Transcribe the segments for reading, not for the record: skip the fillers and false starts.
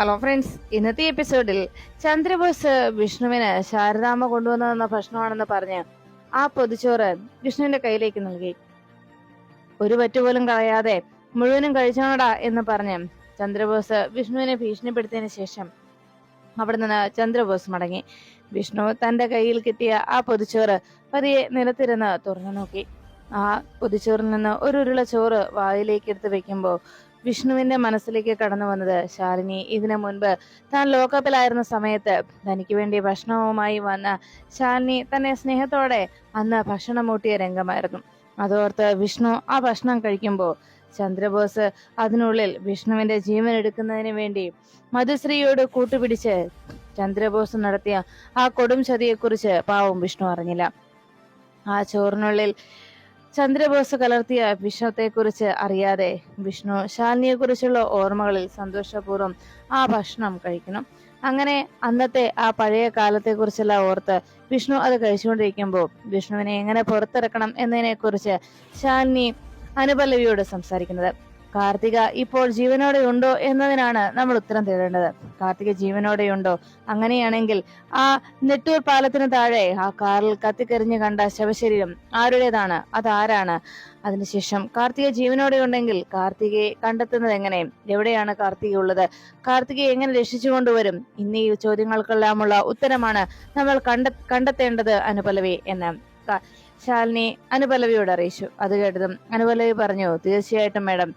Hello friends, ഇന്നത്തെ എപ്പിസോഡിൽ ചന്ദ്രബോസ് വിഷ്ണുവിന് ശാരദാമ്മ കൊണ്ടുവന്ന ഭക്ഷണമാണെന്ന് പറഞ്ഞ് ആ പൊതിച്ചോറ് വിഷ്ണുവിന്റെ കയ്യിലേക്ക് നൽകി. ഒരു പറ്റുപോലും കളയാതെ മുഴുവനും കഴിച്ചോണടാ എന്ന് പറഞ്ഞ് ചന്ദ്രബോസ് വിഷ്ണുവിനെ ഭീഷണിപ്പെടുത്തിയതിനു ശേഷം അവിടെ നിന്ന് ചന്ദ്രബോസ് മടങ്ങി. വിഷ്ണു തന്റെ കയ്യിൽ കിട്ടിയ ആ പൊതിച്ചോറ് പതിയെ നിലത്തിരുന്ന് തുറന്നു നോക്കി. ആ പൊതിച്ചോറിൽ നിന്ന് ഒരു ഉരുള ചോറ് വായിലേക്ക് എടുത്ത് വെക്കുമ്പോൾ വിഷ്ണുവിന്റെ മനസ്സിലേക്ക് കടന്നു വന്നത് ശാലിനി ഇതിനു മുൻപ് താൻ ലോക്കപ്പിലായിരുന്ന സമയത്ത് തനിക്ക് വേണ്ടി ഭക്ഷണവുമായി വന്ന ശാലിനി തന്നെ സ്നേഹത്തോടെ അന്ന് ഭക്ഷണം മൂട്ടിയ രംഗമായിരുന്നു. അതോർത്ത് വിഷ്ണു ആ ഭക്ഷണം കഴിക്കുമ്പോൾ ചന്ദ്രബോസ് അതിനുള്ളിൽ വിഷ്ണുവിന്റെ ജീവൻ എടുക്കുന്നതിന് വേണ്ടി മധുശ്രീയോട് കൂട്ടുപിടിച്ച് ചന്ദ്രബോസ് നടത്തിയ ആ കൊടും ചതിയെക്കുറിച്ച് പാവം വിഷ്ണു അറിഞ്ഞില്ല. ആ ചോറിനുള്ളിൽ ചന്ദ്രബോസ് കലർത്തിയ വിഷത്തെക്കുറിച്ച് അറിയാതെ വിഷ്ണു ശാലിനിയെ കുറിച്ചുള്ള ഓർമ്മകളിൽ സന്തോഷപൂർവ്വം ആ ഭക്ഷണം കഴിക്കണം. അങ്ങനെ അന്നത്തെ ആ പഴയ കാലത്തെ കുറിച്ചെല്ലാം ഓർത്ത് വിഷ്ണു അത് കഴിച്ചുകൊണ്ടിരിക്കുമ്പോൾ വിഷ്ണുവിനെ എങ്ങനെ പുറത്തിറക്കണം എന്നതിനെ കുറിച്ച് ശാലിനി അനുപല്ലവിയോട് സംസാരിക്കുന്നത്. കാർത്തിക ഇപ്പോൾ ജീവനോടെ ഉണ്ടോ എന്നതിനാണ് നമ്മൾ ഉത്തരം തേടേണ്ടത്. കാർത്തിക ജീവനോടെയുണ്ടോ? അങ്ങനെയാണെങ്കിൽ ആ നെട്ടൂർ പാലത്തിന് താഴെ ആ കാറിൽ കത്തിക്കരിഞ്ഞു കണ്ട ശവശരീരം ആരുടേതാണ്? അതാരാണ്? അതിനുശേഷം കാർത്തിക ജീവനോടെ ഉണ്ടെങ്കിൽ കാർത്തികയെ കണ്ടെത്തുന്നത് എങ്ങനെ? എവിടെയാണ് കാർത്തിക ഉള്ളത്? കാർത്തികയെ എങ്ങനെ രക്ഷിച്ചു കൊണ്ടുവരും? എന്നീ ചോദ്യങ്ങൾക്കെല്ലാമുള്ള ഉത്തരമാണ് നമ്മൾ കണ്ടെത്തേണ്ടത് അനുപല്ലവി എന്ന് ശാലിനി അനുപല്ലവിയോട് അറിയിച്ചു. അത് കേട്ടതും അനുപല്ലവി പറഞ്ഞു, തീർച്ചയായിട്ടും മാഡം.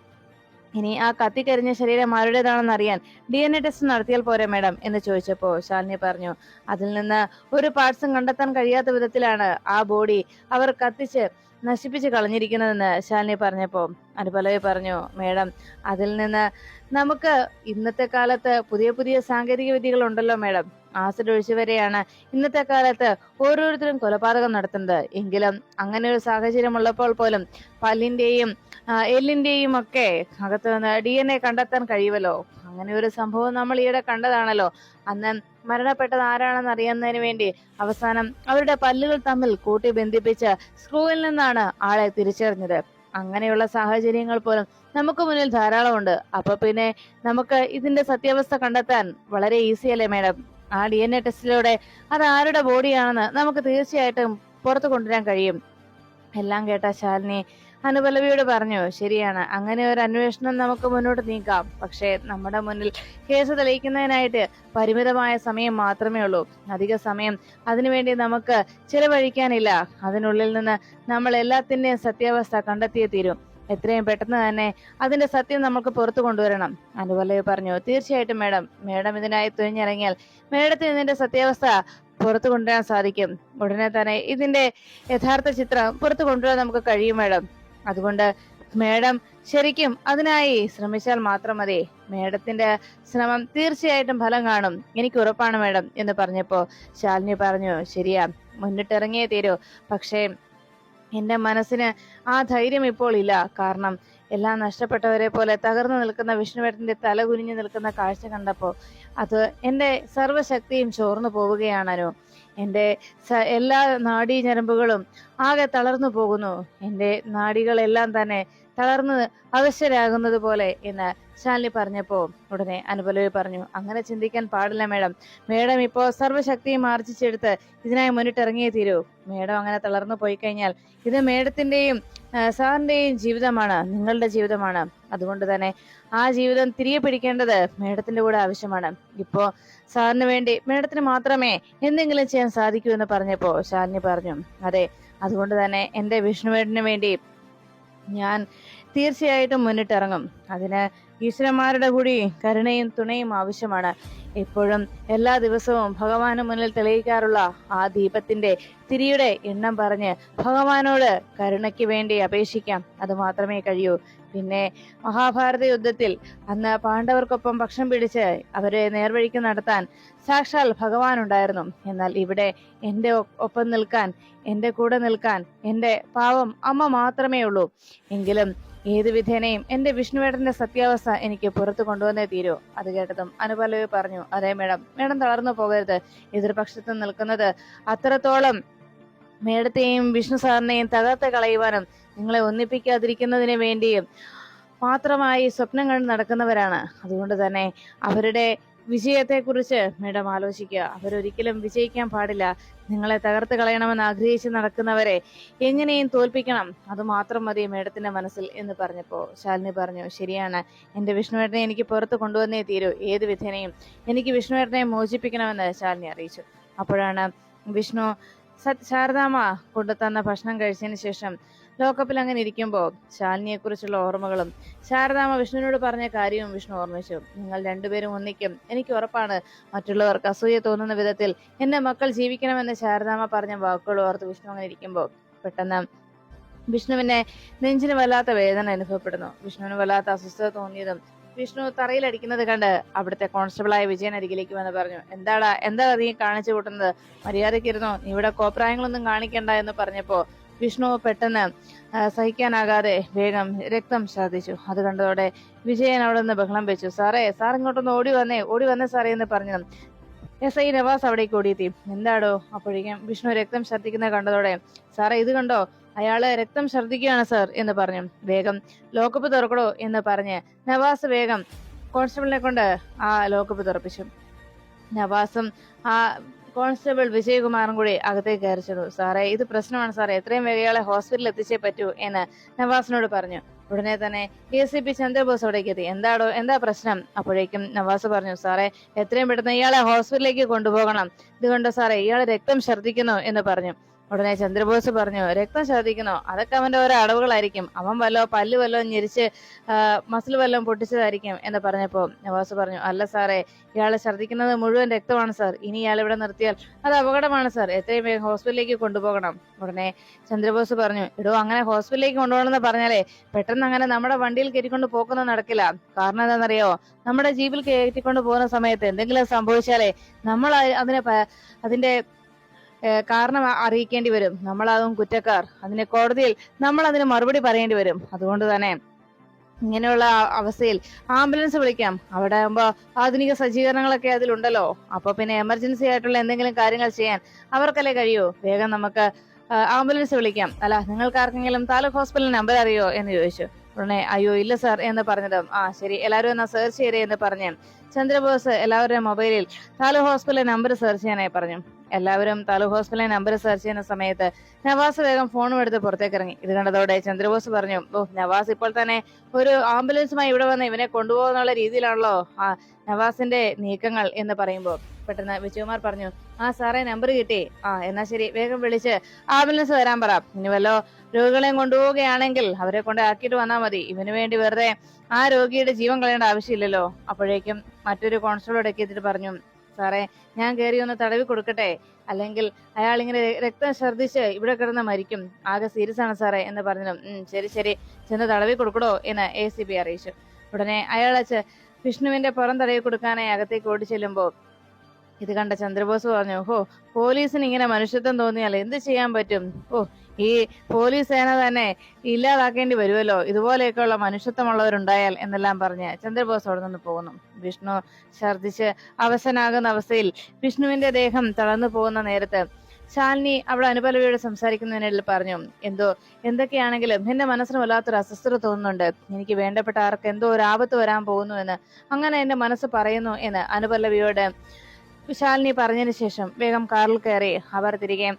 ഇനി ആ കത്തിക്കരിഞ്ഞ ശരീരം ആരുടേതാണെന്ന് അറിയാൻ DNA ടെസ്റ്റ് നടത്തിയാൽ പോരെ മാഡം എന്ന് ചോദിച്ചപ്പോ ശാലിനി പറഞ്ഞു, അതിൽ നിന്ന് ഒരു പാർട്സും കണ്ടെത്താൻ കഴിയാത്ത വിധത്തിലാണ് ആ ബോഡി അവർ കത്തിച്ച് നശിപ്പിച്ച് കളഞ്ഞിരിക്കുന്നതെന്ന് ശാലിനി പറഞ്ഞപ്പോ അനുപല്ലവി പറഞ്ഞു, മേഡം, അതിൽ നിന്ന് നമുക്ക് ഇന്നത്തെ കാലത്ത് പുതിയ പുതിയ സാങ്കേതിക വിദ്യകൾ ഉണ്ടല്ലോ മേഡം. ആസിഡ് ഒഴിച്ചു വരെയാണ് ഇന്നത്തെ കാലത്ത് ഓരോരുത്തരും കൊലപാതകം നടത്തുന്നത്. എങ്കിലും അങ്ങനെ ഒരു സാഹചര്യം ഉള്ളപ്പോൾ പോലും പല്ലിന്റെയും എല്ലിന്റെയും ഒക്കെ അകത്ത് നിന്ന് DNA കണ്ടെത്താൻ കഴിയുമല്ലോ. അങ്ങനെ ഒരു സംഭവം നമ്മൾ ഈയിടെ കണ്ടതാണല്ലോ. അന്ന് മരണപ്പെട്ടത് ആരാണെന്ന് അറിയുന്നതിന് വേണ്ടി അവസാനം അവരുടെ പല്ലുകൾ തമ്മിൽ കൂട്ടി ബന്ധിപ്പിച്ച് സ്ക്രൂവിൽ നിന്നാണ് ആളെ തിരിച്ചറിഞ്ഞത്. അങ്ങനെയുള്ള സാഹചര്യങ്ങൾ പോലും നമുക്ക് മുന്നിൽ ധാരാളമുണ്ട്. അപ്പൊ പിന്നെ നമുക്ക് ഇതിന്റെ സത്യാവസ്ഥ കണ്ടെത്താൻ വളരെ ഈസി അല്ലേ മേഡം? ആ DNA ടെസ്റ്റിലൂടെ അത് ആരുടെ ബോഡിയാണെന്ന് നമുക്ക് തീർച്ചയായിട്ടും പുറത്തു കൊണ്ടുവരാൻ കഴിയും. എല്ലാം കേട്ട ശാലിനി അനുപല്ലവിയോട് പറഞ്ഞു, ശരിയാണ്, അങ്ങനെ ഒരു അന്വേഷണം നമുക്ക് മുന്നോട്ട് നീക്കാം. പക്ഷേ നമ്മുടെ മുന്നിൽ കേസ് തെളിയിക്കുന്നതിനായിട്ട് പരിമിതമായ സമയം മാത്രമേ ഉള്ളൂ. അധിക സമയം അതിനുവേണ്ടി നമുക്ക് ചിലവഴിക്കാനില്ല. അതിനുള്ളിൽ നിന്ന് നമ്മൾ എല്ലാത്തിന്റെയും സത്യാവസ്ഥ കണ്ടെത്തിയേ തീരും. എത്രയും പെട്ടെന്ന് തന്നെ അതിന്റെ സത്യം നമുക്ക് പുറത്തു കൊണ്ടുവരണം. അനുപല്ലവി പറഞ്ഞു, തീർച്ചയായിട്ടും മേഡം. മേഡം ഇതിനായി തുനിഞ്ഞിറങ്ങിയാൽ മേഡത്തിന് ഇതിന്റെ സത്യാവസ്ഥ പുറത്തു കൊണ്ടുവരാൻ സാധിക്കും. ഉടനെ തന്നെ ഇതിന്റെ യഥാർത്ഥ ചിത്രം പുറത്തു കൊണ്ടുവരാൻ നമുക്ക് കഴിയും മേഡം. അതുകൊണ്ട് മേഡം ശരിക്കും അതിനായി ശ്രമിച്ചാൽ മാത്രം മതി. മേഡത്തിന്റെ ശ്രമം തീർച്ചയായിട്ടും ഫലം കാണും, എനിക്ക് ഉറപ്പാണ് മേഡം എന്ന് പറഞ്ഞപ്പോ ശാലിനി പറഞ്ഞു, ശരിയാ, മുന്നിട്ടിറങ്ങിയേ തീരൂ. പക്ഷേ എന്റെ മനസ്സിന് ആ ധൈര്യം ഇപ്പോൾ ഇല്ല. കാരണം എല്ലാം നഷ്ടപ്പെട്ടവരെ പോലെ തകർന്നു നിൽക്കുന്ന വിഷ്ണുവേട്ടന്റെ തല കുനിഞ്ഞു നിൽക്കുന്ന കാഴ്ച കണ്ടപ്പോ അത് എന്റെ സർവ്വശക്തിയും ചോർന്നു പോവുകയാണോ. എന്റെ എല്ലാ നാഡീ ഞരമ്പുകളും ആകെ തളർന്നു പോകുന്നു. എന്റെ നാഡികളെല്ലാം തന്നെ തളർന്ന് അവശരാകുന്നത് പോലെ എന്ന് ശാലിനി പറഞ്ഞപ്പോ ഉടനെ അനുപല്ലവി പറഞ്ഞു, അങ്ങനെ ചിന്തിക്കാൻ പാടില്ല മേഡം. മേഡം ഇപ്പോ സർവ്വശക്തിയും ആർജിച്ചെടുത്ത് ഇതിനായി മുന്നിട്ടിറങ്ങിയേ തീരൂ. മേഡം അങ്ങനെ തളർന്നു പോയി കഴിഞ്ഞാൽ ഇത് മേഡത്തിന്റെയും സാറിന്റെയും ജീവിതമാണ്, നിങ്ങളുടെ ജീവിതമാണ്. അതുകൊണ്ട് തന്നെ ആ ജീവിതം തിരികെ പിടിക്കേണ്ടത് മേഡത്തിന്റെ കൂടെ ആവശ്യമാണ്. ഇപ്പോ സാറിന് വേണ്ടി മേഡത്തിന് മാത്രമേ എന്തെങ്കിലും ചെയ്യാൻ സാധിക്കൂ എന്ന് പറഞ്ഞപ്പോ ശാലിനി പറഞ്ഞു, അതെ, അതുകൊണ്ട് തന്നെ എന്റെ വിഷ്ണുവേട്ടന് വേണ്ടി ഞാൻ തീർച്ചയായിട്ടും മുന്നിട്ടിറങ്ങും. അതിന് ഈശ്വരന്മാരുടെ കൂടി കരുണയും തുണയും ആവശ്യമാണ്. എപ്പോഴും എല്ലാ ദിവസവും ഭഗവാന് മുന്നിൽ തെളിയിക്കാറുള്ള ആ ദീപത്തിന്റെ തിരിയുടെ എണ്ണം പറഞ്ഞ് ഭഗവാനോട് കരുണയ്ക്ക് വേണ്ടി അപേക്ഷിക്കാം. അത് മാത്രമേ കഴിയൂ. പിന്നെ മഹാഭാരത യുദ്ധത്തിൽ അന്ന് പാണ്ഡവർക്കൊപ്പം പക്ഷം പിടിച്ച് അവരെ നേർവഴിക്ക് നടത്താൻ സാക്ഷാൽ ഭഗവാൻ ഉണ്ടായിരുന്നു. എന്നാൽ ഇവിടെ എന്റെ ഒപ്പം നിൽക്കാൻ, എന്റെ കൂടെ നിൽക്കാൻ എന്റെ പാവം അമ്മ മാത്രമേ ഉള്ളൂ. എങ്കിലും ഏതു വിധേനയും എന്റെ വിഷ്ണുവേട്ടന്റെ സത്യാവസ്ഥ എനിക്ക് പുറത്തു കൊണ്ടുവന്നേ തീരൂ. അത് കേട്ടതും അനുപല്ലവി പറഞ്ഞു, അതെ മേഡം, മേഡം തളർന്നു പോകരുത്. എതിർപക്ഷത്ത് നിൽക്കുന്നത് അത്രത്തോളം മേഡത്തെയും വിഷ്ണു സാറിനെയും തകർത്ത് കളയുവാനും നിങ്ങളെ ഒന്നിപ്പിക്കാതിരിക്കുന്നതിന് വേണ്ടിയും മാത്രമായി സ്വപ്നം കണ്ട് നടക്കുന്നവരാണ്. അതുകൊണ്ട് തന്നെ അവരുടെ വിജയത്തെക്കുറിച്ച് മേഡം ആലോചിക്കുക. അവരൊരിക്കലും വിജയിക്കാൻ പാടില്ല. നിങ്ങളെ തകർത്ത് കളയണമെന്ന് ആഗ്രഹിച്ച് നടക്കുന്നവരെ എങ്ങനെയും തോൽപ്പിക്കണം, അത് മാത്രം മതി മേഡത്തിന്റെ മനസ്സിൽ എന്ന് പറഞ്ഞപ്പോ ശാലിനി പറഞ്ഞു, ശരിയാണ്, എന്റെ വിഷ്ണുവേട്ടനെ എനിക്ക് പുറത്ത് കൊണ്ടുവന്നേ തീരൂ. ഏത് വിധേനയും എനിക്ക് വിഷ്ണുവേട്ടനെ മോചിപ്പിക്കണമെന്ന് ശാലിനി അറിയിച്ചു. അപ്പോഴാണ് വിഷ്ണു ശാരദാമ്മ കൊണ്ടുതന്ന ഭക്ഷണം കഴിച്ചതിന് ശേഷം ലോക്കപ്പിൽ അങ്ങനെ ഇരിക്കുമ്പോൾ ശാലിനിയെ കുറിച്ചുള്ള ഓർമ്മകളും ശാരദാമ്മ വിഷ്ണുവിനോട് പറഞ്ഞ കാര്യവും വിഷ്ണു ഓർമ്മിച്ചു. നിങ്ങൾ രണ്ടുപേരും ഒന്നിക്കും, എനിക്ക് ഉറപ്പാണ്. മറ്റുള്ളവർക്ക് അസൂയ തോന്നുന്ന വിധത്തിൽ എന്റെ മക്കൾ ജീവിക്കണമെന്ന് ശാരദാമ്മ പറഞ്ഞ വാക്കുകൾ ഓർത്ത് വിഷ്ണു അങ്ങനെ ഇരിക്കുമ്പോൾ പെട്ടെന്ന് വിഷ്ണുവിനെ നെഞ്ചിന് വല്ലാത്ത വേദന അനുഭവപ്പെടുന്നു. വിഷ്ണുവിന് വല്ലാത്ത അസ്വസ്ഥത തോന്നിയതും വിഷ്ണു തറയിലടിക്കുന്നത് കണ്ട് അവിടുത്തെ കോൺസ്റ്റബിളായ വിജയൻ അരികിലേക്ക് വന്ന് പറഞ്ഞു, എന്താ നീ കാണിച്ചു കൂട്ടുന്നത്? മര്യാദയ്ക്കിരുന്നോ, നീ ഇവിടെ കോപ്രായങ്ങളൊന്നും കാണിക്കണ്ട എന്ന് പറഞ്ഞപ്പോ വിഷ്ണു പെട്ടെന്ന് സഹിക്കാനാകാതെ വേഗം രക്തം ഛർദ്ദിച്ചു. അത് കണ്ടതോടെ വിജയൻ അവിടെ നിന്ന് ബഹളം വെച്ചു. സാർ ഇങ്ങോട്ടൊന്ന് ഓടി വന്നേ സാറേ എന്ന് പറഞ്ഞു SI നവാസ് അവിടേക്ക് ഓടിയെത്തി. എന്താടോ? അപ്പോഴേക്കും വിഷ്ണു രക്തം ഛർദ്ദിക്കുന്നത് കണ്ടതോടെ സാറേ ഇത് കണ്ടോ, അയാള് രക്തം ഛർദ്ദിക്കുകയാണ് സാർ എന്ന് പറഞ്ഞു. വേഗം ലോക്കപ്പ് തുറക്കടോ എന്ന് പറഞ്ഞ് നവാസ് വേഗം കോൺസ്റ്റബിളിനെ കൊണ്ട് ആ ലോക്കപ്പ് തുറപ്പിച്ചു. നവാസും ആ കോൺസ്റ്റബിൾ വിജയകുമാറും കൂടി അകത്തേക്ക് കയറി ചെന്നു. സാറേ ഇത് പ്രശ്നമാണ് സാറേ, എത്രയും വേഗം ഇയാളെ ഹോസ്പിറ്റലിൽ എത്തിച്ചേ പറ്റൂ എന്ന് നവാസിനോട് പറഞ്ഞു. ഉടനെ തന്നെ ACP ചന്ദ്രബോസ് അവിടേക്ക് എത്തി. എന്താ പ്രശ്നം? അപ്പോഴേക്കും നവാസ് പറഞ്ഞു, സാറേ എത്രയും പെട്ടെന്ന് ഇയാളെ ഹോസ്പിറ്റലിലേക്ക് കൊണ്ടുപോകണം. ഇതുകൊണ്ട് സാറേ ഇയാൾ രക്തം ഛർദ്ദിക്കുന്നു എന്ന് പറഞ്ഞു. ഉടനെ ചന്ദ്രബോസ് പറഞ്ഞു, രക്തം ഛർദ്ദിക്കുന്നോ? അതൊക്കെ അവന്റെ ഓരോ അടവുകളായിരിക്കും. അവൻ പല്ല് വല്ലോ ഞെരിച്ച് മസിൽ വല്ലതും പൊട്ടിച്ചതായിരിക്കും എന്ന് പറഞ്ഞപ്പോ നവാസ് പറഞ്ഞു, അല്ല സാറേ, ഇയാളെ ഛർദ്ദിക്കുന്നത് മുഴുവൻ രക്തമാണ് സാർ. ഇനി ഇയാൾ ഇവിടെ നിർത്തിയാൽ അത് അപകടമാണ് സാർ. എത്രയും വേഗം ഹോസ്പിറ്റലിലേക്ക് കൊണ്ടുപോകണം. ഉടനെ ചന്ദ്രബോസ് പറഞ്ഞു, അങ്ങനെ ഹോസ്പിറ്റലിലേക്ക് കൊണ്ടുപോകണമെന്ന് പറഞ്ഞാലേ പെട്ടെന്ന് അങ്ങനെ നമ്മുടെ വണ്ടിയിൽ കയറ്റിക്കൊണ്ട് പോക്കൊന്നും നടക്കില്ല. കാരണം എന്താണെന്നറിയോ, നമ്മുടെ ജീപ്പിൽ കയറ്റിക്കൊണ്ട് പോകുന്ന സമയത്ത് എന്തെങ്കിലും സംഭവിച്ചാലേ നമ്മൾ അതിന്റെ കാരണം അറിയിക്കേണ്ടി വരും. നമ്മളാകും കുറ്റക്കാർ. കോടതിയിൽ നമ്മൾ അതിന് മറുപടി പറയേണ്ടി വരും. അതുകൊണ്ട് തന്നെ ഇങ്ങനെയുള്ള അവസ്ഥയിൽ ആംബുലൻസ് വിളിക്കാം. അവിടെ ആകുമ്പോ ആധുനിക സജ്ജീകരണങ്ങളൊക്കെ അതിലുണ്ടല്ലോ. അപ്പൊ പിന്നെ എമർജൻസി ആയിട്ടുള്ള എന്തെങ്കിലും കാര്യങ്ങൾ ചെയ്യാൻ അവർക്കല്ലേ കഴിയൂ. വേഗം നമുക്ക് ആംബുലൻസ് വിളിക്കാം. അല്ല, നിങ്ങൾക്ക് ആർക്കെങ്കിലും താലൂക്ക് ഹോസ്പിറ്റൽ നമ്പർ അറിയോ എന്ന് ചോദിച്ചു. ഉടനെ അയ്യോ ഇല്ല സാർ എന്ന് പറഞ്ഞതും ശരി, എല്ലാവരും എന്നാ സെർച്ച് ചെയ്തേ എന്ന് പറഞ്ഞു ചന്ദ്രബോസ് എല്ലാവരുടെയും മൊബൈലിൽ താലൂക്ക് ഹോസ്പിറ്റലിലെ നമ്പർ സെർച്ച് ചെയ്യാനായി പറഞ്ഞു. എല്ലാവരും താലൂക്ക് ഹോസ്പിറ്റലിലെ നമ്പർ സെർച്ച് ചെയ്യുന്ന സമയത്ത് നവാസ് വേഗം ഫോണും എടുത്ത് പുറത്തേക്ക് ഇറങ്ങി. ഇത് കണ്ടതോടെ ചന്ദ്രബോസ് പറഞ്ഞു, നവാസ് ഇപ്പോൾ തന്നെ ഒരു ആംബുലൻസുമായി ഇവിടെ വന്ന് ഇവനെ കൊണ്ടുപോകുന്നുള്ള രീതിയിലാണല്ലോ നവാസിന്റെ നീക്കങ്ങൾ എന്ന് പറയുമ്പോൾ പെട്ടെന്ന് വിജയകുമാർ പറഞ്ഞു, സാറേ നമ്പർ കിട്ടി. എന്നാ ശരി, വേഗം വിളിച്ച് ആംബുലൻസ് വരാൻ പറ. ഇനി വല്ലോ രോഗികളെയും കൊണ്ടുപോവുകയാണെങ്കിൽ അവരെ കൊണ്ട് ആക്കിയിട്ട് വന്നാൽ മതി. ഇവന് വേണ്ടി വെറുതെ ആ രോഗിയുടെ ജീവൻ കളയേണ്ട ആവശ്യമില്ലല്ലോ. അപ്പോഴേക്കും മറ്റൊരു കോൺസ്റ്റബിളോട് എത്തിയിട്ട് പറഞ്ഞു, സാറേ ഞാൻ കയറി ഒന്ന് തടവി കൊടുക്കട്ടെ, അല്ലെങ്കിൽ അയാൾ ഇങ്ങനെ രക്തം ഛർദ്ദിച്ച് ഇവിടെ കിടന്ന് മരിക്കും. ആകെ സീരിയസ് ആണ് സാറേ എന്ന് പറഞ്ഞു. ശരി, ചെന്ന് തടവി കൊടുക്കടോ എന്ന് ACP അറിയിച്ചു. ഉടനെ അയാൾ വിഷ്ണുവിന്റെ പുറം തടവി കൊടുക്കാനായി അകത്തേക്ക് ഓടി ചെല്ലുമ്പോ ഇത് കണ്ട ചന്ദ്രബോസ് പറഞ്ഞു, പോലീസിന് ഇങ്ങനെ മനുഷ്യത്വം തോന്നിയാൽ എന്ത് ചെയ്യാൻ പറ്റും? ഈ പോലീസ് സേന തന്നെ ഇല്ലാതാക്കേണ്ടി വരുമല്ലോ, ഇതുപോലെയൊക്കെയുള്ള മനുഷ്യത്വമുള്ളവരുണ്ടായാൽ എന്നെല്ലാം പറഞ്ഞ് ചന്ദ്രബോസ് അവിടെ നിന്ന് പോകുന്നു. വിഷ്ണു ഛർദ്ദിച്ച് അവശനാകുന്ന അവസ്ഥയിൽ വിഷ്ണുവിന്റെ ദേഹം തളർന്നു പോകുന്ന നേരത്ത് ശാലിനി അവിടെ അനുപല്ലവിയോട് സംസാരിക്കുന്നതിനിടയിൽ പറഞ്ഞു, എന്തൊക്കെയാണെങ്കിലും എന്റെ മനസ്സിന് വല്ലാത്തൊരു അസ്വസ്ഥത തോന്നുന്നുണ്ട്. എനിക്ക് വേണ്ടപ്പെട്ട ആർക്ക് എന്തോ ഒരു ആപത്ത് വരാൻ പോകുന്നു എന്ന് അങ്ങനെ എന്റെ മനസ്സ് പറയുന്നു എന്ന് അനുപല്ലവിയോട് ശാലിനി പറഞ്ഞതിന് ശേഷം വേഗം കാറിൽ കയറി അവർ തിരികെ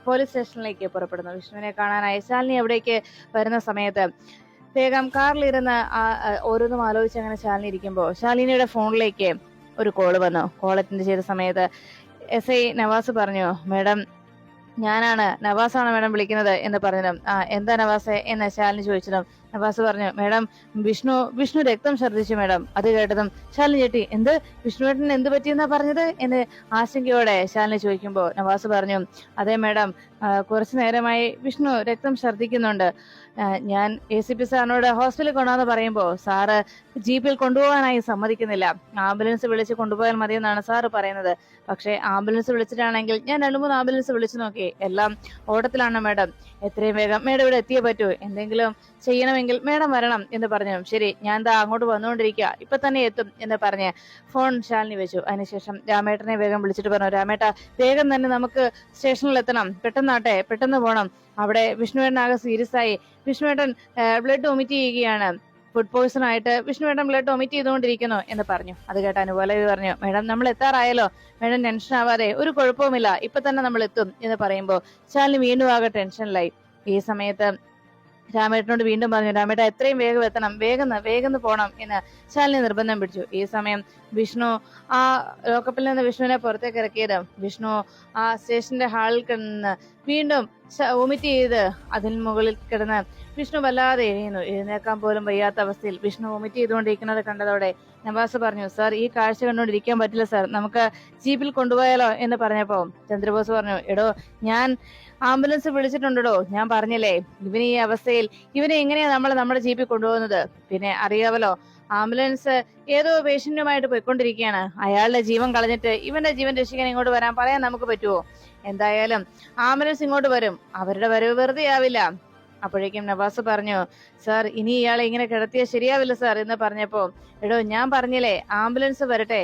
പോലീസ് സ്റ്റേഷനിലേക്ക് പുറപ്പെടുന്നു. വിഷ്ണുവിനെ കാണാനായി ശാലിനി അവിടേക്ക് വരുന്ന സമയത്ത് വേഗം കാറിലിരുന്ന് ഓരോന്നും ആലോചിച്ച് അങ്ങനെ ശാലിനി ഇരിക്കുമ്പോൾ ശാലിനിയുടെ ഫോണിലേക്ക് ഒരു കോള് വന്നു. കോൾ അറ്റൻഡ് ചെയ്ത സമയത്ത് SI നവാസ് പറഞ്ഞു, മേഡം ഞാനാണ്, നവാസാണ് മേഡം വിളിക്കുന്നത് എന്ന് പറഞ്ഞതും എന്താ നവാസെ എന്ന് ശാലിനി ചോദിച്ചതും നവാസ് പറഞ്ഞു, മേഡം വിഷ്ണു രക്തം ഛർദ്ദിച്ചു മേഡം. അത് കേട്ടതും ശാലിനി ഞെട്ടി. വിഷ്ണുവേട്ടന് എന്ത് പറ്റിയെന്നാ പറഞ്ഞത് എന്ന് ആശങ്കയോടെ ശാലിനി ചോദിക്കുമ്പോൾ നവാസ് പറഞ്ഞു, അതെ മേഡം, കുറച്ചു നേരമായി വിഷ്ണു രക്തം ഛർദ്ദിക്കുന്നുണ്ട്. ഞാൻ ACP സാറിനോട് ഹോസ്പിറ്റലിൽ കൊണ്ടുവന്ന് പറയുമ്പോൾ സാറ് ജീപ്പിൽ കൊണ്ടുപോകാനായി സമ്മതിക്കുന്നില്ല. ആംബുലൻസ് വിളിച്ച് കൊണ്ടുപോയാൽ മതിയെന്നാണ് സാറ് പറയുന്നത്. പക്ഷെ ആംബുലൻസ് വിളിച്ചിട്ടാണെങ്കിൽ ഞാൻ 2-3 ആംബുലൻസ് വിളിച്ചു നോക്കി, എല്ലാം ഓട്ടത്തിലാണ് മേഡം. എത്രയും വേഗം മേഡം ഇവിടെ എത്തിയേ പറ്റൂ. എന്തെങ്കിലും ചെയ്യണമെങ്കിൽ മേഡം വരണം എന്ന് പറഞ്ഞു. ശരി, ഞാൻ അങ്ങോട്ട് വന്നുകൊണ്ടിരിക്കുക, ഇപ്പൊ തന്നെ എത്തും എന്ന് പറഞ്ഞ് ഫോൺ ശാലിനി വെച്ചു. അതിനുശേഷം രാമേട്ടനെ വേഗം വിളിച്ചിട്ട് പറഞ്ഞു, രാമേട്ട വേഗം തന്നെ നമുക്ക് സ്റ്റേഷനിൽ എത്തണം, പെട്ടെന്ന് പോകണം. അവിടെ വിഷ്ണുവേട്ടൻ ആകെ സീരിയസ് ആയി. വിഷ്ണുവേട്ടൻ ബ്ലഡ് വൊമിറ്റ് ചെയ്യുകയാണ്. ഫുഡ് പോയിസൺ ആയിട്ട് വിഷ്ണുവേട്ടൻ ബ്ലഡ് വൊമിറ്റ് ചെയ്തുകൊണ്ടിരിക്കുന്നു എന്ന് പറഞ്ഞു. അത് കേട്ട അനുപല്ലവി പറഞ്ഞു, മേഡം നമ്മൾ എത്താറായല്ലോ, മേഡം ടെൻഷൻ ആവാതെ, ഒരു കുഴപ്പവുമില്ല, ഇപ്പൊ തന്നെ നമ്മൾ എത്തും എന്ന് പറയുമ്പോ ശാലിനി വീണ്ടും ആകെ ടെൻഷനിലായി. ഈ സമയത്ത് രാമേട്ടനോട് വീണ്ടും പറഞ്ഞു, രാമേട്ട എത്രയും വേഗം എത്തണം, വേഗം പോണം എന്ന് ശാലിനി നിർബന്ധം പിടിച്ചു. ഈ സമയം വിഷ്ണു ആ ലോക്കപ്പിൽ നിന്ന് വിഷ്ണുവിനെ പുറത്തേക്ക് ഇറക്കിയത് വിഷ്ണു ആ സ്റ്റേഷന്റെ ഹാളിൽ കിടന്ന് വീണ്ടും വൊമിറ്റ് ചെയ്ത് അതിന് മുകളിൽ കിടന്ന് വിഷ്ണു വല്ലാതെ എഴുതുന്നു. എഴുന്നേക്കാൻ പോലും വയ്യാത്ത അവസ്ഥയിൽ വിഷ്ണു വൊമിറ്റ് ചെയ്തുകൊണ്ടിരിക്കുന്നത് കണ്ടതോടെ നവാസ് പറഞ്ഞു, സാർ ഈ കാഴ്ച കണ്ടുകൊണ്ടിരിക്കാൻ പറ്റില്ല സാർ, നമുക്ക് ജീപ്പിൽ കൊണ്ടുപോയാലോ എന്ന് പറഞ്ഞപ്പോ ചന്ദ്രബോസ് പറഞ്ഞു, എടോ ഞാൻ ആംബുലൻസ് വിളിച്ചിട്ടുണ്ടോ, ഞാൻ പറഞ്ഞില്ലേ ഇവന് ഈ അവസ്ഥയിൽ ഇവനെ എങ്ങനെയാ നമ്മുടെ ജീപ്പിൽ കൊണ്ടുപോകുന്നത്, പിന്നെ അറിയാവല്ലോ ആംബുലൻസ് ഏതോ പേഷ്യന്റുമായിട്ട് പോയിക്കൊണ്ടിരിക്കുകയാണ്, അയാളുടെ ജീവൻ കളഞ്ഞിട്ട് ഇവന്റെ ജീവൻ രക്ഷിക്കാൻ ഇങ്ങോട്ട് വരാൻ പറയാൻ നമുക്ക് പറ്റുമോ, എന്തായാലും ആംബുലൻസ് ഇങ്ങോട്ട് വരും, അവരുടെ വരവ് വെറുതെ ആവില്ല. അപ്പോഴേക്കും നവാസ് പറഞ്ഞു, സാർ ഇനി ഇയാളെ ഇങ്ങനെ കിടത്തിയാൽ ശരിയാവില്ല സാർ എന്ന് പറഞ്ഞപ്പോ, എടോ ഞാൻ പറഞ്ഞില്ലേ ആംബുലൻസ് വരട്ടെ,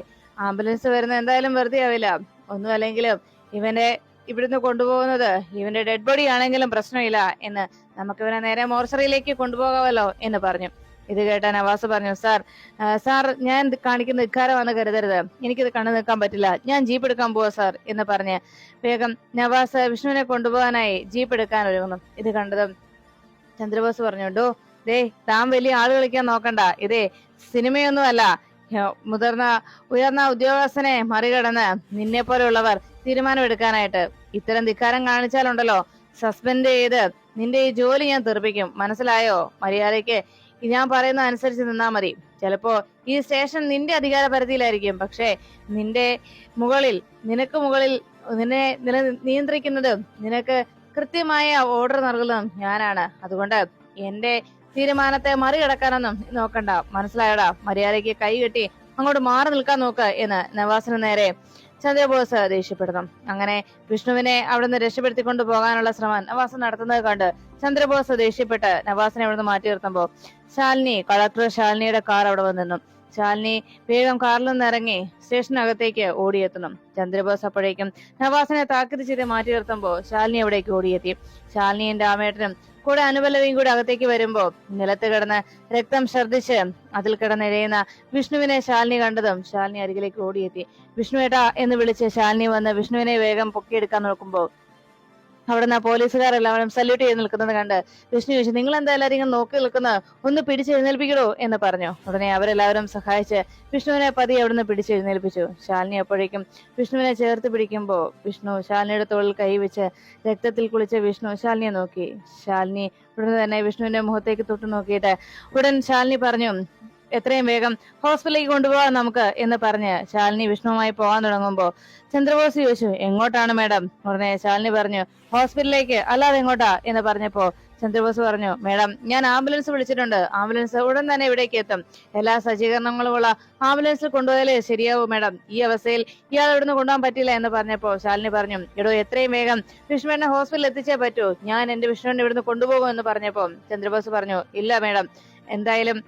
ആംബുലൻസ് വരുന്ന എന്തായാലും വെറുതെ ആവില്ല, ഒന്നും അല്ലെങ്കിലും ഇവന്റെ ഇവിടുന്ന് കൊണ്ടുപോകുന്നത് ഇവന്റെ ഡെഡ് ബോഡി ആണെങ്കിലും പ്രശ്നമില്ല എന്ന്, നമുക്ക് ഇവനെ നേരെ മോർച്ചറിയിലേക്ക് കൊണ്ടുപോകാമല്ലോ എന്ന് പറഞ്ഞു. ഇത് കേട്ട നവാസ് പറഞ്ഞു, സാർ ഞാൻ കാണിക്കുന്ന ധിക്കാരമാണെന്ന് കരുതരുത്, എനിക്കിത് കണ്ടു നിൽക്കാൻ പറ്റില്ല, ഞാൻ ജീപ്പ് എടുക്കാൻ പോവാ സാർ എന്ന് പറഞ്ഞ് വേഗം നവാസ് വിഷ്ണുവിനെ കൊണ്ടുപോകാനായി ജീപ്പ് എടുക്കാൻ ഒരുങ്ങുന്നു. ഇത് കണ്ടതും ചന്ദ്രബോസ് പറഞ്ഞു, ഡോ ദേ താൻ വലിയ ആള് കളിക്കാൻ നോക്കണ്ട, ഇതേ സിനിമയൊന്നും അല്ല, ഉയർന്ന ഉദ്യോഗസ്ഥനെ മറികടന്ന് നിന്നെ പോലെയുള്ളവർ തീരുമാനം എടുക്കാനായിട്ട് ഇത്തരം ധിക്കാരം കാണിച്ചാലുണ്ടല്ലോ സസ്പെൻഡ് ചെയ്ത് നിന്റെ ഈ ജോലി ഞാൻ തെറിപ്പിക്കും, മനസ്സിലായോ, മര്യാദയ്ക്ക് ഞാൻ പറയുന്ന അനുസരിച്ച് നിന്നാ മതി, ചിലപ്പോ ഈ സ്റ്റേഷൻ നിന്റെ അധികാര പരിധിയിലായിരിക്കും, പക്ഷെ നിനക്ക് മുകളിൽ നിന്നെ നിയന്ത്രിക്കുന്നതും നിനക്ക് കൃത്യമായ ഓർഡർ നൽകുന്നതും ഞാനാണ്, അതുകൊണ്ട് എന്റെ തീരുമാനത്തെ മറികടക്കാനൊന്നും നോക്കണ്ട, മനസ്സിലായടാ, മര്യാദയ്ക്ക് കൈ കെട്ടി അങ്ങോട്ട് മാറി നിൽക്കാൻ നോക്ക് എന്ന് നവാസിന് നേരെ ചന്ദ്രബോസ് ദേഷ്യപ്പെടുന്നു. അങ്ങനെ വിഷ്ണുവിനെ അവിടുന്ന് രക്ഷപ്പെടുത്തിക്കൊണ്ട് പോകാനുള്ള ശ്രമം നവാസ് നടത്തുന്നത് കണ്ട് ചന്ദ്രബോസ് ദേഷ്യപ്പെട്ട് നവാസിനെ അവിടുന്ന് മാറ്റി നിർത്തുമ്പോ കളക്ടർ ശാലിനിയുടെ കാർ അവിടെ വന്നിരുന്നു. ശാലിനി വേഗം കാറിൽ നിന്ന് ഇറങ്ങി സ്റ്റേഷനകത്തേക്ക് ഓടിയെത്തുന്നു. ചന്ദ്രബോസ് അപ്പോഴേക്കും നവാസിനെ താക്കീത് ചെയ്ത് മാറ്റി നിർത്തുമ്പോ ശാലിനി അവിടേക്ക് ഓടിയെത്തി. ശാലിനിയും രാമേട്ടനും കൂടെ അനുപല്ലവിയും കൂടെ അകത്തേക്ക് വരുമ്പോ നിലത്ത് കിടന്ന് രക്തം ഛർദ്ദിച്ച് അതിൽ കിടന്നിഴയുന്ന വിഷ്ണുവിനെ ശാലിനി കണ്ടതും ശാലിനി അരികിലേക്ക് ഓടിയെത്തി. വിഷ്ണുവേട്ടാ എന്ന് വിളിച്ച് ശാലിനി വന്ന് വിഷ്ണുവിനെ വേഗം പൊക്കിയെടുക്കാൻ നോക്കുമ്പോ അവിടുന്ന് പോലീസുകാരെല്ലാവരും സല്യൂട്ട് ചെയ്ത് നിൽക്കുന്നത് കണ്ട് വിഷ്ണു ചോദിച്ചു, നിങ്ങൾ എന്താ എല്ലാവരും നോക്കി നിൽക്കുന്നത്, ഒന്ന് പിടിച്ചെഴുന്നേൽപ്പിക്കണോ എന്ന് പറഞ്ഞു. ഉടനെ അവരെല്ലാവരും സഹായിച്ച് വിഷ്ണുവിനെ പതി അവിടുന്ന് പിടിച്ചെഴുന്നേൽപ്പിച്ചു. ശാലിനി അപ്പോഴേക്കും വിഷ്ണുവിനെ ചേർത്ത് പിടിക്കുമ്പോ വിഷ്ണു ശാലിനിയുടെ തോളിൽ കൈവച്ച് രക്തത്തിൽ കുളിച്ച വിഷ്ണു ശാലിനിയെ നോക്കി. ശാലിനി ഉടനെ തന്നെ വിഷ്ണുവിന്റെ മുഖത്തേക്ക് തൊട്ടു നോക്കിയിട്ട് ഉടൻ ശാലിനി പറഞ്ഞു, എത്രയും വേഗം ഹോസ്പിറ്റലിലേക്ക് കൊണ്ടുപോകാം നമുക്ക് എന്ന് പറഞ്ഞ് ശാലിനി വിഷ്ണുവുമായി പോകാൻ തുടങ്ങുമ്പോ ചന്ദ്രബോസ് ചോദിച്ചു, എങ്ങോട്ടാണ് മേഡം? ഉടനെ ശാലിനി പറഞ്ഞു, ഹോസ്പിറ്റലിലേക്ക്, അല്ലാതെ എങ്ങോട്ടാ എന്ന് പറഞ്ഞപ്പോ ചന്ദ്രബോസ് പറഞ്ഞു, മേഡം ഞാൻ ആംബുലൻസ് വിളിച്ചിട്ടുണ്ട്, ആംബുലൻസ് ഉടൻ തന്നെ ഇവിടേക്ക് എത്തും, എല്ലാ സജ്ജീകരണങ്ങളുമുള്ള ആംബുലൻസിൽ കൊണ്ടുപോയാലേ ശരിയാവൂ മേഡം, ഈ അവസ്ഥയിൽ ഇയാൾ ഇവിടുന്ന് കൊണ്ടുപോകാൻ പറ്റില്ല എന്ന് പറഞ്ഞപ്പോ ശാലിനി പറഞ്ഞു, എടോ എത്രയും വേഗം വിഷ്ണുവിനെ ഹോസ്പിറ്റലിൽ എത്തിച്ചേ പറ്റൂ, ഞാൻ എന്റെ വിഷ്ണുവിനെ ഇവിടുന്ന് കൊണ്ടുപോകും എന്ന് പറഞ്ഞപ്പോ ചന്ദ്രബോസ് പറഞ്ഞു, ഇല്ല മേഡം, എന്തായാലും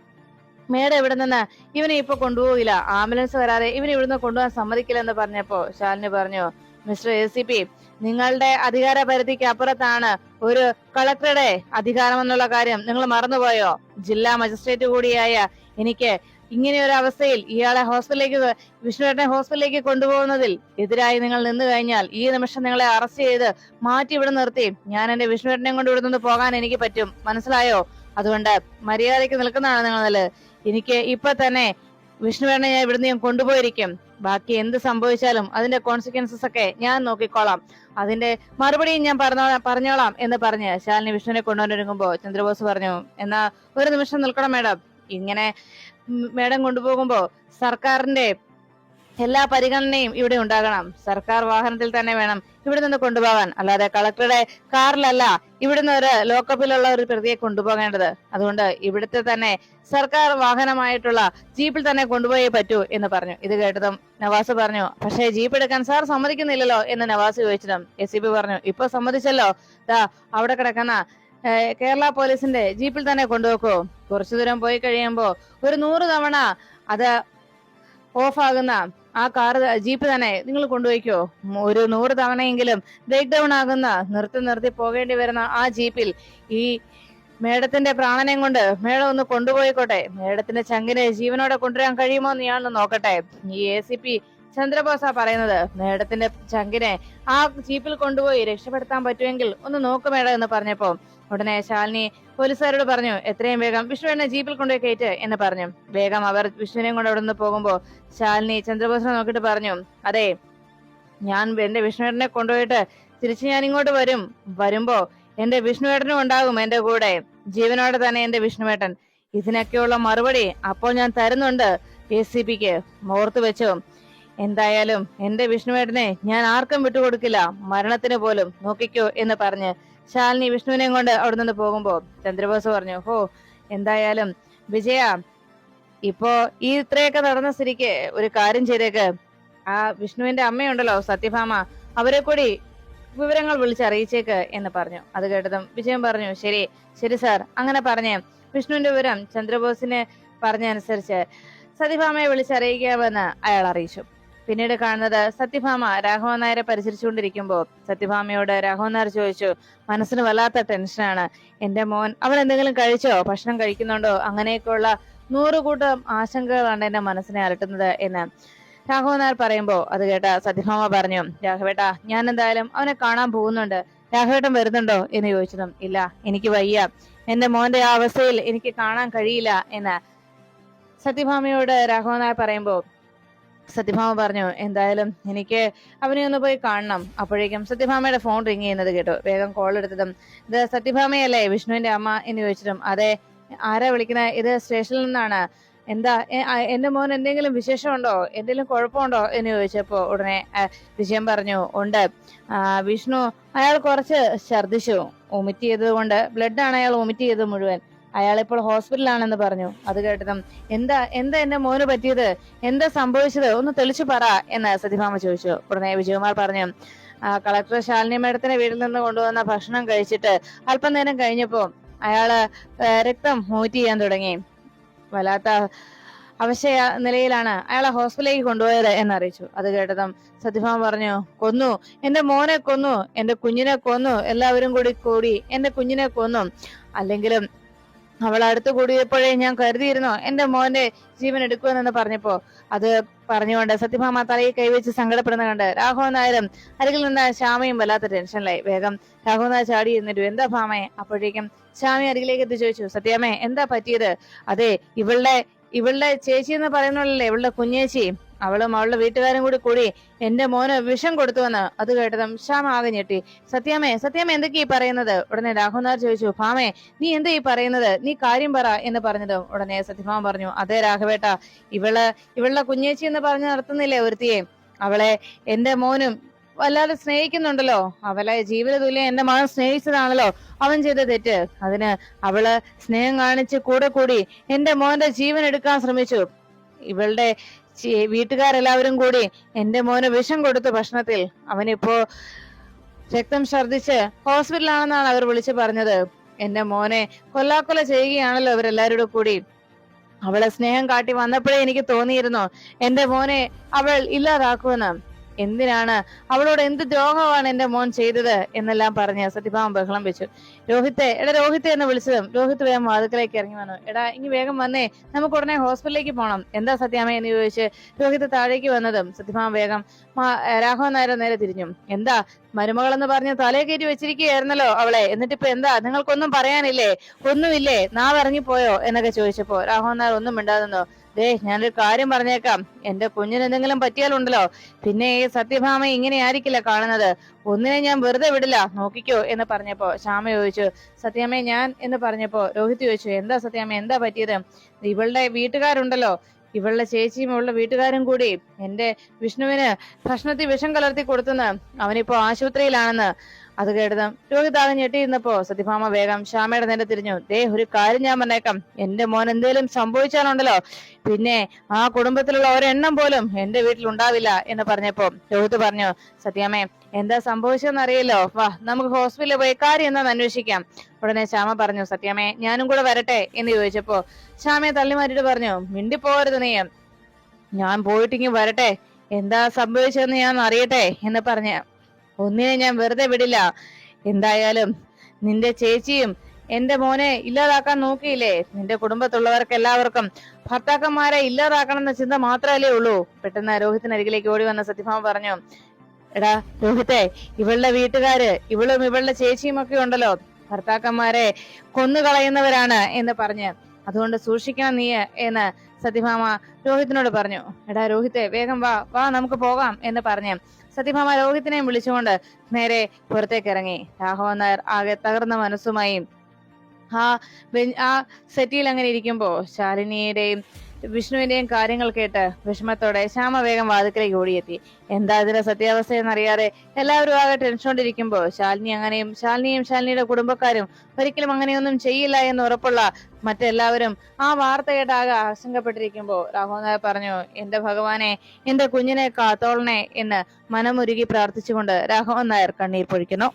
മേഡം ഇവിടെ നിന്ന് ഇവനെ ഇപ്പൊ കൊണ്ടുപോകില്ല, ആംബുലൻസ് വരാതെ ഇവനെ ഇവിടുന്ന് കൊണ്ടുപോകാൻ സമ്മതിക്കില്ല എന്ന് പറഞ്ഞപ്പോ ശാലിനി പറഞ്ഞു, മിസ്റ്റർ ACP നിങ്ങളുടെ അധികാര പരിധിക്ക് അപ്പുറത്താണ് ഒരു കളക്ടറുടെ അധികാരം എന്നുള്ള കാര്യം നിങ്ങൾ മറന്നുപോയോ? ജില്ലാ മജിസ്ട്രേറ്റ് കൂടിയായ എനിക്ക് ഇങ്ങനെ ഒരു അവസ്ഥയിൽ ഇയാളെ വിഷ്ണുവേട്ടനെ ഹോസ്പിറ്റലിലേക്ക് കൊണ്ടുപോകുന്നതിൽ എതിരായി നിങ്ങൾ നിന്നു കഴിഞ്ഞാൽ ഈ നിമിഷം നിങ്ങളെ അറസ്റ്റ് ചെയ്ത് മാറ്റി ഇവിടെ നിർത്തി ഞാൻ എന്റെ വിഷ്ണുവേട്ടനെ കൊണ്ട് ഇവിടെ നിന്ന് പോകാൻ എനിക്ക് പറ്റും, മനസ്സിലായോ? അതുകൊണ്ട് മര്യാദയ്ക്ക് നിൽക്കുന്നതാണ് നിങ്ങൾ നല്ലത്. എനിക്ക് ഇപ്പൊ തന്നെ വിഷ്ണുവേട്ടനെ ഞാൻ ഇവിടുന്ന് ഞാൻ കൊണ്ടുപോയിരിക്കും, ബാക്കി എന്ത് സംഭവിച്ചാലും അതിന്റെ കോൺസിക്വൻസസ് ഒക്കെ ഞാൻ നോക്കിക്കോളാം, അതിന്റെ മറുപടിയും ഞാൻ പറഞ്ഞോളാം എന്ന് പറഞ്ഞ് ശാലിനി വിഷ്ണുവിനെ കൊണ്ടുവന്നിരുമ്പോ ചന്ദ്രബോസ് പറഞ്ഞു, എന്നാ ഒരു നിമിഷം നിൽക്കണം മേഡം, ഇങ്ങനെ മേഡം കൊണ്ടുപോകുമ്പോ സർക്കാരിന്റെ എല്ലാ പരിഗണനയും ഇവിടെ ഉണ്ടാകണം, സർക്കാർ വാഹനത്തിൽ തന്നെ വേണം ഇവിടെ നിന്ന് കൊണ്ടുപോകാൻ, അല്ലാതെ കളക്ടറുടെ കാറിലല്ല ഇവിടുന്ന് ഒരു ലോക്കപ്പിലുള്ള ഒരു പ്രതിയെ കൊണ്ടുപോകേണ്ടത്, അതുകൊണ്ട് ഇവിടുത്തെ തന്നെ സർക്കാർ വാഹനമായിട്ടുള്ള ജീപ്പിൽ തന്നെ കൊണ്ടുപോയേ പറ്റൂ എന്ന് പറഞ്ഞു. ഇത് കേട്ടതും നവാസ് പറഞ്ഞു, പക്ഷേ ജീപ്പ് എടുക്കാൻ സാർ സമ്മതിക്കുന്നില്ലല്ലോ എന്ന് നവാസ് ചോദിച്ചതും ACP പറഞ്ഞു, ഇപ്പൊ സമ്മതിച്ചല്ലോ, അവിടെ കിടക്കുന്ന കേരള പോലീസിന്റെ ജീപ്പിൽ തന്നെ കൊണ്ടുപോക്കോ, കുറച്ചു ദൂരം പോയി കഴിയുമ്പോ ഒരു 100 തവണ അത് ഓഫ് ആകുന്ന ആ ജീപ്പ് തന്നെ നിങ്ങൾ കൊണ്ടുപോയിക്കോ, ഒരു 100 തവണയെങ്കിലും ബ്രേക്ക് ഡൗൺ ആകുന്ന നിർത്തി പോകേണ്ടി വരുന്ന ആ ജീപ്പിൽ ഈ മേഡത്തിന്റെ പ്രാണനെയും കൊണ്ട് മേഡം ഒന്ന് കൊണ്ടുപോയിക്കോട്ടെ. മേഡത്തിന്റെ ചങ്കിനെ ജീവനോടെ കൊണ്ടുവരാൻ കഴിയുമോ എന്ന് ഞാനൊന്ന് നോക്കട്ടെ. ഈ ACP ചന്ദ്രബോസാ പറയുന്നത്. മേഡത്തിന്റെ ചങ്കിനെ ആ ജീപ്പിൽ കൊണ്ടുപോയി രക്ഷപ്പെടുത്താൻ പറ്റുമെങ്കിൽ ഒന്ന് നോക്ക് മേഡം എന്ന് പറഞ്ഞപ്പോ ഉടനെ ശാലിനി പോലീസുകാരോട് പറഞ്ഞു, എത്രയും വേഗം വിഷ്ണുവിനെ ജീപ്പിൽ കൊണ്ടുപോയി കയറ്റ് എന്ന് പറഞ്ഞു. വേഗം അവർ വിഷ്ണുവിനെയും കൊണ്ട് അവിടെ നിന്ന് പോകുമ്പോ ശാലിനി ചന്ദ്രബോസിനെ നോക്കിട്ട് പറഞ്ഞു, അതെ, ഞാൻ എന്റെ വിഷ്ണുവേട്ടനെ കൊണ്ടുപോയിട്ട് തിരിച്ച് ഞാൻ ഇങ്ങോട്ട് വരുമ്പോ എന്റെ വിഷ്ണുവേട്ടനും ഉണ്ടാകും എന്റെ കൂടെ, ജീവനോടെ തന്നെ എന്റെ വിഷ്ണുവേട്ടൻ. ഇതിനൊക്കെയുള്ള മറുപടി അപ്പോൾ ഞാൻ തരുന്നുണ്ട് ACPക്ക്, ഓർത്തു വെച്ചോ. എന്തായാലും എന്റെ വിഷ്ണുവേട്ടനെ ഞാൻ ആർക്കും വിട്ടുകൊടുക്കില്ല, മരണത്തിന് പോലും, നോക്കിക്കോ എന്ന് പറഞ്ഞ് ശാലിനി വിഷ്ണുവിനെയും കൊണ്ട് അവിടെ നിന്ന് പോകുമ്പോ ചന്ദ്രബോസ് പറഞ്ഞു, ഹോ, എന്തായാലും വിജയ, ഇപ്പോ ഈ ഇത്രയൊക്കെ നടന്ന സ്ഥിതിക്ക് ഒരു കാര്യം ചെയ്തേക്ക്. ആ വിഷ്ണുവിന്റെ അമ്മയുണ്ടല്ലോ സത്യഭാമ, അവരെ കൂടി വിവരങ്ങൾ വിളിച്ചറിയിച്ചേക്ക് എന്ന് പറഞ്ഞു. അത് കേട്ടതും വിജയൻ പറഞ്ഞു, ശരി ശരി സാർ. അങ്ങനെ പറഞ്ഞ് വിഷ്ണുവിന്റെ വിവരം ചന്ദ്രബോസിന് പറഞ്ഞനുസരിച്ച് സത്യഭാമയെ വിളിച്ചറിയിക്കാമെന്ന് അയാൾ അറിയിച്ചു. പിന്നീട് കാണുന്നത് സത്യഭാമ രാഘവൻ നായരെ പരിചരിച്ചുകൊണ്ടിരിക്കുമ്പോ സത്യഭാമയോട് രാഘവൻ നായർ ചോദിച്ചു, മനസ്സിന് വല്ലാത്ത ടെൻഷനാണ്. എന്റെ മോൻ അവൻ എന്തെങ്കിലും കഴിച്ചോ, ഭക്ഷണം കഴിക്കുന്നുണ്ടോ, അങ്ങനെയൊക്കെയുള്ള 100 കൂട്ടം ആശങ്കകളാണ് എന്റെ മനസ്സിനെ അലട്ടുന്നത് എന്ന് രാഘവൻ നായർ പറയുമ്പോ അത് കേട്ട സത്യഭാമ പറഞ്ഞു, രാഘവേട്ട, ഞാൻ എന്തായാലും അവനെ കാണാൻ പോകുന്നുണ്ട്. രാഘവേട്ടൻ വരുന്നുണ്ടോ എന്ന് ചോദിച്ചതും, ഇല്ല, എനിക്ക് വയ്യ, എന്റെ മോന്റെ ആ അവസ്ഥയിൽ എനിക്ക് കാണാൻ കഴിയില്ല എന്ന് സത്യഭാമയോട് രാഘവൻ നായർ പറയുമ്പോ സത്യഭാമ പറഞ്ഞു, എന്തായാലും എനിക്ക് അവനെ ഒന്ന് പോയി കാണണം. അപ്പോഴേക്കും സത്യഭാമയുടെ ഫോൺ റിങ് ചെയ്യുന്നത് കേട്ടു. വേഗം കോൾ എടുത്തതും, ഇത് സത്യഭാമയല്ലേ, വിഷ്ണുവിന്റെ അമ്മ എന്ന് ചോദിച്ചതും, അതെ, ആരാ വിളിക്കുന്നത്, ഇത് സ്റ്റേഷനിൽ നിന്നാണ്. എന്താ, എന്റെ മോൻ എന്തെങ്കിലും വിശേഷമുണ്ടോ, എന്തെങ്കിലും കുഴപ്പമുണ്ടോ എന്ന് ചോദിച്ചപ്പോ ഉടനെ വിജയൻ പറഞ്ഞു, ഉണ്ട്, വിഷ്ണു അയാൾ കുറച്ച് ഛർദിച്ചു, വൊമിറ്റ് ചെയ്തത് കൊണ്ട്, ബ്ലഡാണ് അയാൾ വൊമിറ്റ് ചെയ്തത് മുഴുവൻ, അയാൾ ഇപ്പോൾ ഹോസ്പിറ്റലിലാണെന്ന് പറഞ്ഞു. അത് കേട്ടതും, എന്താ എന്റെ മോന് പറ്റിയത്, എന്താ സംഭവിച്ചത്, ഒന്ന് തെളിച്ചു പറ എന്ന് സത്യഭാമ ചോദിച്ചു. ഉടനെ വിജയകുമാർ പറഞ്ഞു, കളക്ടർ ശാലിനി മേഡത്തിന്റെ വീട്ടിൽ നിന്ന് കൊണ്ടുവന്ന ഭക്ഷണം കഴിച്ചിട്ട് അല്പനേരം കഴിഞ്ഞപ്പോ അയാള് രക്തം വൊമിറ്റ് ചെയ്യാൻ തുടങ്ങി. വല്ലാത്ത അവശയ നിലയിലാണ് അയാളെ ഹോസ്പിറ്റലിലേക്ക് കൊണ്ടുപോയത് എന്നറിയിച്ചു. അത് കേട്ടതും സത്യഭാമ പറഞ്ഞു, കൊന്നു, എന്റെ മോനെ കൊന്നു, എന്റെ കുഞ്ഞിനെ കൊന്നു, എല്ലാവരും കൂടി എന്റെ കുഞ്ഞിനെ കൊന്നു. അല്ലെങ്കിലും അവൾ അടുത്ത് കൂടിയപ്പോഴേ ഞാൻ കരുതിയിരുന്നോ എന്റെ മോന്റെ ജീവൻ എടുക്കുമെന്ന് പറഞ്ഞപ്പോ അത് പറഞ്ഞുകൊണ്ട് സത്യഭാമ തലയിൽ കൈവച്ച് സങ്കടപ്പെടുന്ന കണ്ട് രാഘവൻ നായരും അരികിൽ നിന്ന് ശ്യാമയും വല്ലാത്ത ടെൻഷനിലായി. വേഗം രാഘവൻ നായർ ചാടി എന്നിട്ടു, എന്താ ഭാമയെ? അപ്പോഴേക്കും ശ്യാമി അരികിലേക്ക് എത്തി ചോദിച്ചു, സത്യാമ്മേ, എന്താ പറ്റിയത്? അതെ, ഇവളുടെ ചേച്ചി എന്ന് പറയുന്നല്ലേ, ഇവളുടെ കുഞ്ഞേച്ചി, അവളും അവളുടെ വീട്ടുകാരും കൂടി എന്റെ മോന് വിഷം കൊടുത്തുവെന്ന്. അത് കേട്ടതും ശ്യാമ ആകെ ഞെട്ടി. സത്യാമ്മേ എന്തൊക്കെയാ ഈ പറയുന്നത്? ഉടനെ രാഘവൻ നായർ ചോദിച്ചു, ഭാമേ, നീ എന്താ ഈ പറയുന്നത്, നീ കാര്യം പറ എന്ന് പറഞ്ഞതും ഉടനെ സത്യഭാമ പറഞ്ഞു, അതെ രാഘവേട്ട, ഇവളുടെ കുഞ്ഞേച്ചി എന്ന് പറഞ്ഞു നടത്തുന്നില്ലേ ഒരുത്തിയെ, അവളെ എന്റെ മോനും വല്ലാതെ സ്നേഹിക്കുന്നുണ്ടല്ലോ, അവളെ ജീവിത തുല്യം എന്റെ മകൻ സ്നേഹിച്ചതാണല്ലോ അവൻ ചെയ്ത തെറ്റ്. അതിന് അവള് സ്നേഹം കാണിച്ച് കൂടി എന്റെ മോന്റെ ജീവൻ എടുക്കാൻ ശ്രമിച്ചു. ഇവളുടെ വീട്ടുകാരെല്ലാവരും കൂടി എന്റെ മോന് വിഷം കൊടുത്തു ഭക്ഷണത്തിൽ. അവനിപ്പോ രക്തം ഛർദിച്ച് ഹോസ്പിറ്റലാണെന്നാണ് അവർ വിളിച്ചു പറഞ്ഞത്. എന്റെ മോനെ കൊല്ലാക്കൊല ചെയ്യുകയാണല്ലോ അവരെല്ലാവരും കൂടി. അവളെ സ്നേഹം കാട്ടി വന്നപ്പോഴേ എനിക്ക് തോന്നിയിരുന്നു എന്റെ മോനെ അവൾ ഇല്ലാതാക്കുമെന്ന്. എന്തിനാണ്, അവളോട് എന്ത് ദ്രോഹമാണ് എന്റെ മോൻ ചെയ്തത് എന്നെല്ലാം പറഞ്ഞ് സത്യഭാമ ബഹളം വെച്ചു. രോഹിത്തെ എന്ന് വിളിച്ചതും രോഹിത് വേഗം വാതിക്കലേക്ക് ഇറങ്ങി വന്നു. എടാ, ഇനി വേഗം വന്നേ, നമുക്ക് ഉടനെ ഹോസ്പിറ്റലിലേക്ക് പോകണം. എന്താ സത്യാമ്മ എന്ന് ചോദിച്ച് രോഹിത് താഴേക്ക് വന്നതും സത്യഭാമ വേഗം രാഘവൻ നായരെ നേരെ തിരിഞ്ഞു. എന്താ, മരുമകളെന്ന് പറഞ്ഞ് തലയെ കയറ്റി വെച്ചിരിക്കുകയായിരുന്നല്ലോ അവളെ, എന്നിട്ടിപ്പോ എന്താ, നിങ്ങൾക്കൊന്നും പറയാനില്ലേ, ഒന്നുമില്ലേ, നാവിറങ്ങിപ്പോയോ എന്നൊക്കെ ചോദിച്ചപ്പോ രാഘവൻ നായർ ഒന്നും മിണ്ടാതെന്നോ. ഞാനൊരു കാര്യം പറഞ്ഞേക്കാം, എന്റെ കുഞ്ഞിന് എന്തെങ്കിലും പറ്റിയാലുണ്ടല്ലോ പിന്നെ ഈ സത്യഭാമ ഇങ്ങനെ ആയിരിക്കില്ല കാണുന്നത്, ഒന്നിനെ ഞാൻ വെറുതെ വിടില്ല, നോക്കിക്കോ എന്ന് പറഞ്ഞപ്പോ ശ്യാമ ചോദിച്ചു, സത്യാമ്മ ഞാൻ എന്ന് പറഞ്ഞപ്പോ രോഹിത് ചോദിച്ചു, എന്താ സത്യാമ്മ, എന്താ പറ്റിയത്? ഇവളുടെ വീട്ടുകാരുണ്ടല്ലോ, ഇവളുടെ ചേച്ചിയും ഇവളുടെ വീട്ടുകാരും കൂടി എന്റെ വിഷ്ണുവിന് ഭക്ഷണത്തിൽ വിഷം കലർത്തി കൊടുത്തെന്ന്, അവനിപ്പോ ആശുപത്രിയിലാണെന്ന്. അത് കേട്ടതും രോഹിത് ആകെ ഞെട്ടിയിരുന്നപ്പോ സത്യഭാമ വേഗം ശ്യാമയുടെ നേരെ തിരിഞ്ഞു. ഒരു കാര്യം ഞാൻ പറഞ്ഞേക്കാം, എന്റെ മോൻ എന്തേലും സംഭവിച്ചാലുണ്ടല്ലോ പിന്നെ ആ കുടുംബത്തിലുള്ള ഒരെണ്ണം പോലും എന്റെ വീട്ടിൽ ഉണ്ടാവില്ല എന്ന് പറഞ്ഞപ്പോ രോഹിത് പറഞ്ഞു, സത്യാമ്മേ, എന്താ സംഭവിച്ചതെന്ന് അറിയില്ലോ, വാ നമുക്ക് ഹോസ്പിറ്റലിൽ പോയി കാര്യം എന്താന്ന് അന്വേഷിക്കാം. ഉടനെ ശ്യാമ പറഞ്ഞു, സത്യാമ്മേ ഞാനും കൂടെ വരട്ടെ എന്ന് ചോദിച്ചപ്പോ ശ്യാമയെ തള്ളിമാറ്റിട്ട് പറഞ്ഞു, മിണ്ടിപ്പോകരുത് നീ, ഞാൻ പോയിട്ടിങ്ങി വരട്ടെ, എന്താ സംഭവിച്ചതെന്ന് ഞാൻ അറിയട്ടെ എന്ന് പറഞ്ഞ ഒന്നിനെ ഞാൻ വെറുതെ വിടില്ല. എന്തായാലും നിന്റെ ചേച്ചിയും എന്റെ മോനെ ഇല്ലാതാക്കാൻ നോക്കിയില്ലേ? നിന്റെ കുടുംബത്തുള്ളവർക്ക് എല്ലാവർക്കും ഭർത്താക്കന്മാരെ ഇല്ലാതാക്കണമെന്ന ചിന്ത മാത്രമല്ലേ ഉള്ളൂ. പെട്ടെന്ന് രോഹിത്തിനരികിലേക്ക് ഓടി വന്ന സത്യഭാമ പറഞ്ഞു, എടാ രോഹിത്തെ, ഇവളുടെ വീട്ടുകാര്, ഇവളും ഇവളുടെ ചേച്ചിയും ഒക്കെ ഉണ്ടല്ലോ, ഭർത്താക്കന്മാരെ കൊന്നുകളയുന്നവരാണ് എന്ന് പറഞ്ഞ്, അതുകൊണ്ട് സൂക്ഷിക്കണം നീ എന്ന് സത്യഭാമ രോഹിത്തിനോട് പറഞ്ഞു. എടാ രോഹിത്തെ, വേഗം വാ വാ നമുക്ക് പോകാം എന്ന് പറഞ്ഞ് സത്യഭാമ രോഹിത്തിനെയും വിളിച്ചുകൊണ്ട് നേരെ പുറത്തേക്ക് ഇറങ്ങി. രാഘവൻ നായർ ആകെ തകർന്ന മനസ്സുമായി ആ സെറ്റിയിൽ അങ്ങനെ ഇരിക്കുമ്പോ ശാലിനിയുടെയും വിഷ്ണുവിന്റെയും കാര്യങ്ങൾ കേട്ട് വിഷമത്തോടെ ശ്യാമ വേഗം വാതിക്കലേക്ക് ഓടിയെത്തി. എന്താ ഇതിന്റെ സത്യാവസ്ഥ എന്നറിയാതെ എല്ലാവരും ആകെ ടെൻഷനോണ്ടിരിക്കുമ്പോ ശാലിനിയും ശാലിനിയുടെ കുടുംബക്കാരും ഒരിക്കലും അങ്ങനെയൊന്നും ചെയ്യില്ല എന്ന് ഉറപ്പുള്ള മറ്റെല്ലാവരും ആ വാർത്ത കേട്ട് ആകെ ആശങ്കപ്പെട്ടിരിക്കുമ്പോ രാഘവൻ നായർ പറഞ്ഞു, എന്റെ ഭഗവാനെ, എന്റെ കുഞ്ഞിനെ കാത്തോളണേ എന്ന് മനമുരുകി പ്രാർത്ഥിച്ചുകൊണ്ട് രാഘവൻ നായർ കണ്ണീർ പൊഴിക്കുന്നു.